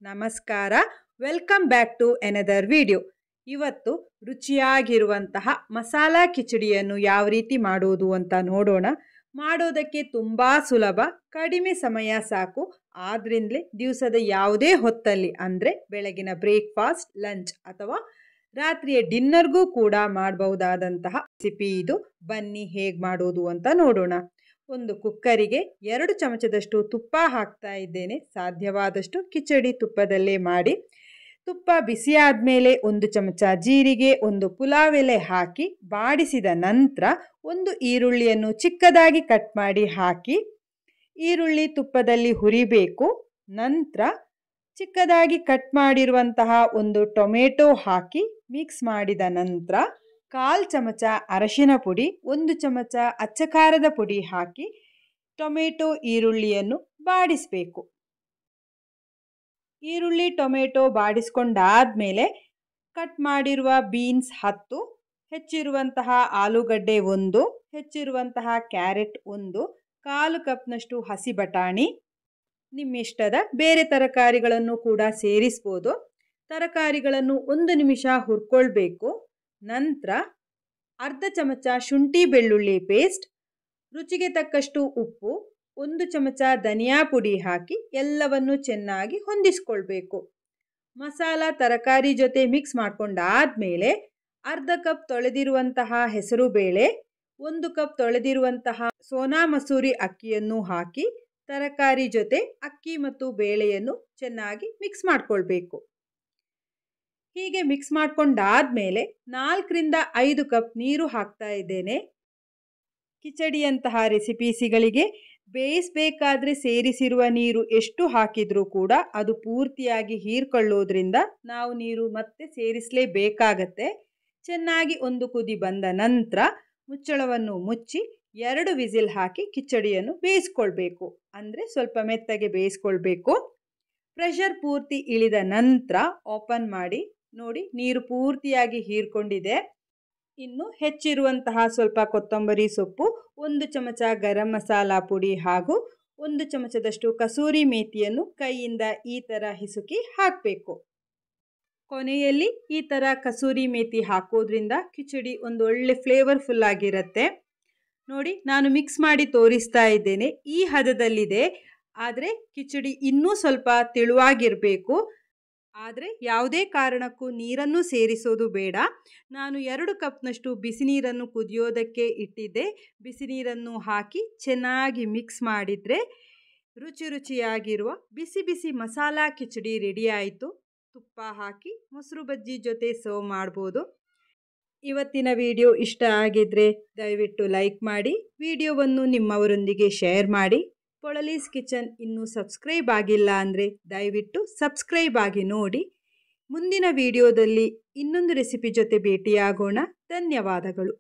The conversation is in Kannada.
ನಮಸ್ಕಾರ, welcome back to another video. ಇವತ್ತು ರುಚಿಯಾಗಿರುವಂತಹ ಮಸಾಲಾ ಕಿಚಡಿಯನ್ನು ಯಾವ ರೀತಿ ಮಾಡೋದು ಅಂತ ನೋಡೋಣ. ಮಾಡೋದಕ್ಕೆ ತುಂಬ ಸುಲಭ, ಕಡಿಮೆ ಸಮಯ ಸಾಕು. ಆದ್ರಿಂದಲೇ ದಿವಸದ ಯಾವುದೇ ಹೊತ್ತಲ್ಲಿ ಅಂದರೆ ಬೆಳಗಿನ ಬ್ರೇಕ್ಫಾಸ್ಟ್, ಲಂಚ್ ಅಥವಾ ರಾತ್ರಿಯ ಡಿನ್ನರ್ಗೂ ಕೂಡ ಮಾಡಬಹುದಾದಂತಹ ರೆಸಿಪಿ ಇದು. ಬನ್ನಿ ಹೇಗೆ ಮಾಡೋದು ಅಂತ ನೋಡೋಣ. ಒಂದು ಕುಕ್ಕರಿಗೆ 2 ಚಮಚದಷ್ಟು ತುಪ್ಪ ಹಾಕ್ತಾ ಇದ್ದೇನೆ. ಸಾಧ್ಯವಾದಷ್ಟು ಕಿಚಡಿ ತುಪ್ಪದಲ್ಲೇ ಮಾಡಿ. ತುಪ್ಪ ಬಿಸಿ ಆದಮೇಲೆ 1 ಚಮಚ ಜೀರಿಗೆ, 1 ಪುಲಾವ್ ಎಲೆ ಹಾಕಿ ಬಾಡಿಸಿದ ನಂತರ 1 ಈರುಳ್ಳಿಯನ್ನು ಚಿಕ್ಕದಾಗಿ ಕಟ್ ಮಾಡಿ ಹಾಕಿ ಈರುಳ್ಳಿ ತುಪ್ಪದಲ್ಲಿ ಹುರಿಬೇಕು. ನಂತರ ಚಿಕ್ಕದಾಗಿ ಕಟ್ ಮಾಡಿರುವಂತಹ 1 ಟೊಮೆಟೊ ಹಾಕಿ ಮಿಕ್ಸ್ ಮಾಡಿದ ನಂತರ 1/4 ಚಮಚ ಅರಶಿನ ಪುಡಿ, 1 ಚಮಚ ಅಚ್ಚಖಾರದ ಪುಡಿ ಹಾಕಿ ಟೊಮೆಟೊ ಈರುಳ್ಳಿಯನ್ನು ಬಾಡಿಸಬೇಕು. ಈರುಳ್ಳಿ ಟೊಮೆಟೊ ಬಾಡಿಸ್ಕೊಂಡಾದ್ಮೇಲೆ ಕಟ್ ಮಾಡಿರುವ ಬೀನ್ಸ್ 10, ಹೆಚ್ಚಿರುವಂತಹ ಆಲೂಗಡ್ಡೆ 1, ಹೆಚ್ಚಿರುವಂತಹ ಕ್ಯಾರೆಟ್ 1, 1/4 ಕಪ್ನಷ್ಟು ಹಸಿ ಬಟಾಣಿ, ನಿಮ್ಮಿಷ್ಟದ ಬೇರೆ ತರಕಾರಿಗಳನ್ನು ಕೂಡ ಸೇರಿಸ್ಬೋದು. ತರಕಾರಿಗಳನ್ನು 1 ನಿಮಿಷ ಹುರ್ಕೊಳ್ಬೇಕು. ನಂತರ 1/2 ಚಮಚ ಶುಂಠಿ ಬೆಳ್ಳುಳ್ಳಿ ಪೇಸ್ಟ್, ರುಚಿಗೆ ತಕ್ಕಷ್ಟು ಉಪ್ಪು, 1 ಚಮಚ ಧನಿಯಾ ಪುಡಿ ಹಾಕಿ ಎಲ್ಲವನ್ನು ಚೆನ್ನಾಗಿ ಹೊಂದಿಸ್ಕೊಳ್ಬೇಕು. ಮಸಾಲ ತರಕಾರಿ ಜೊತೆ ಮಿಕ್ಸ್ ಮಾಡ್ಕೊಂಡಾದ್ಮೇಲೆ 1/2 ಕಪ್ ತೊಳೆದಿರುವಂತಹ ಹೆಸರು ಬೇಳೆ, 1 ಕಪ್ ತೊಳೆದಿರುವಂತಹ ಸೋನಾ ಮಸೂರಿ ಅಕ್ಕಿಯನ್ನು ಹಾಕಿ ತರಕಾರಿ ಜೊತೆ ಅಕ್ಕಿ ಮತ್ತು ಬೇಳೆಯನ್ನು ಚೆನ್ನಾಗಿ ಮಿಕ್ಸ್ ಮಾಡ್ಕೊಳ್ಬೇಕು. ಹೀಗೆ ಮಿಕ್ಸ್ ಮಾಡ್ಕೊಂಡಾದ್ಮೇಲೆ 4 ರಿಂದ 5 ಕಪ್ ನೀರು ಹಾಕ್ತಾ ಇದ್ದೇನೆ. ಕಿಚಡಿಯಂತಹ ರೆಸಿಪೀಸಿಗಳಿಗೆ ಬೇಯಿಸಬೇಕಾದ್ರೆ ಸೇರಿಸಿರುವ ನೀರು ಎಷ್ಟು ಹಾಕಿದ್ರೂ ಕೂಡ ಅದು ಪೂರ್ತಿಯಾಗಿ ಹೀರ್ಕೊಳ್ಳೋದ್ರಿಂದ ನಾವು ನೀರು ಮತ್ತೆ ಸೇರಿಸಲೇಬೇಕಾಗತ್ತೆ. ಚೆನ್ನಾಗಿ 1 ಕುದಿ ಬಂದ ನಂತರ ಮುಚ್ಚಳವನ್ನು ಮುಚ್ಚಿ 2 ವಿಸಿಲ್ ಹಾಕಿ ಕಿಚಡಿಯನ್ನು ಬೇಯಿಸ್ಕೊಳ್ಬೇಕು. ಅಂದರೆ ಸ್ವಲ್ಪ ಮೆತ್ತಗೆ ಬೇಯಿಸ್ಕೊಳ್ಬೇಕು. ಪ್ರೆಷರ್ ಪೂರ್ತಿ ಇಳಿದ ನಂತರ ಓಪನ್ ಮಾಡಿ ನೋಡಿ, ನೀರು ಪೂರ್ತಿಯಾಗಿ ಹೀರ್ಕೊಂಡಿದೆ. ಇನ್ನು ಹೆಚ್ಚಿರುವಂತಹ ಸ್ವಲ್ಪ ಕೊತ್ತಂಬರಿ ಸೊಪ್ಪು, 1 ಚಮಚ ಗರಂ ಮಸಾಲ ಪುಡಿ ಹಾಗೂ 1 ಚಮಚದಷ್ಟು ಕಸೂರಿ ಮೇಥಿಯನ್ನು ಕೈಯಿಂದ ಈ ಥರ ಹಿಸುಕಿ ಹಾಕಬೇಕು. ಕೊನೆಯಲ್ಲಿ ಈ ಥರ ಕಸೂರಿ ಮೇಥಿ ಹಾಕೋದ್ರಿಂದ ಕಿಚಡಿ ಒಂದು ಒಳ್ಳೆ ಫ್ಲೇವರ್ಫುಲ್ ಆಗಿರುತ್ತೆ. ನೋಡಿ, ನಾನು ಮಿಕ್ಸ್ ಮಾಡಿ ತೋರಿಸ್ತಾ ಇದ್ದೇನೆ. ಈ ಹದದಲ್ಲಿದೆ. ಆದರೆ ಕಿಚಡಿ ಇನ್ನೂ ಸ್ವಲ್ಪ ತೆಳುವಾಗಿರಬೇಕು. ಆದರೆ ಯಾವುದೇ ಕಾರಣಕ್ಕೂ ನೀರನ್ನು ಸೇರಿಸೋದು ಬೇಡ. ನಾನು 2 ಕಪ್ನಷ್ಟು ಬಿಸಿ ನೀರನ್ನು ಕುದಿಯೋದಕ್ಕೆ ಇಟ್ಟಿದ್ದೆ. ಬಿಸಿ ನೀರನ್ನು ಹಾಕಿ ಚೆನ್ನಾಗಿ ಮಿಕ್ಸ್ ಮಾಡಿದರೆ ರುಚಿಯಾಗಿರುವ ಬಿಸಿ ಬಿಸಿ ಮಸಾಲಾ ಕಿಚಡಿ ರೆಡಿ ಆಯಿತು. ತುಪ್ಪ ಹಾಕಿ ಮೊಸರು ಬಜ್ಜಿ ಜೊತೆ ಸರ್ವ್ ಮಾಡ್ಬೋದು. ಇವತ್ತಿನ ವಿಡಿಯೋ ಇಷ್ಟ ಆಗಿದ್ದರೆ ದಯವಿಟ್ಟು ಲೈಕ್ ಮಾಡಿ, ವಿಡಿಯೋವನ್ನು ನಿಮ್ಮವರೊಂದಿಗೆ ಶೇರ್ ಮಾಡಿ. ಪೊಳಲೀಸ್ ಕಿಚನ್ ಇನ್ನೂ ಸಬ್ಸ್ಕ್ರೈಬ್ ಆಗಿಲ್ಲ ಅಂದರೆ ದಯವಿಟ್ಟು ಸಬ್ಸ್ಕ್ರೈಬ್ ಆಗಿ ನೋಡಿ. ಮುಂದಿನ ವಿಡಿಯೋದಲ್ಲಿ ಇನ್ನೊಂದು ರೆಸಿಪಿ ಜೊತೆ ಭೇಟಿಯಾಗೋಣ. ಧನ್ಯವಾದಗಳು.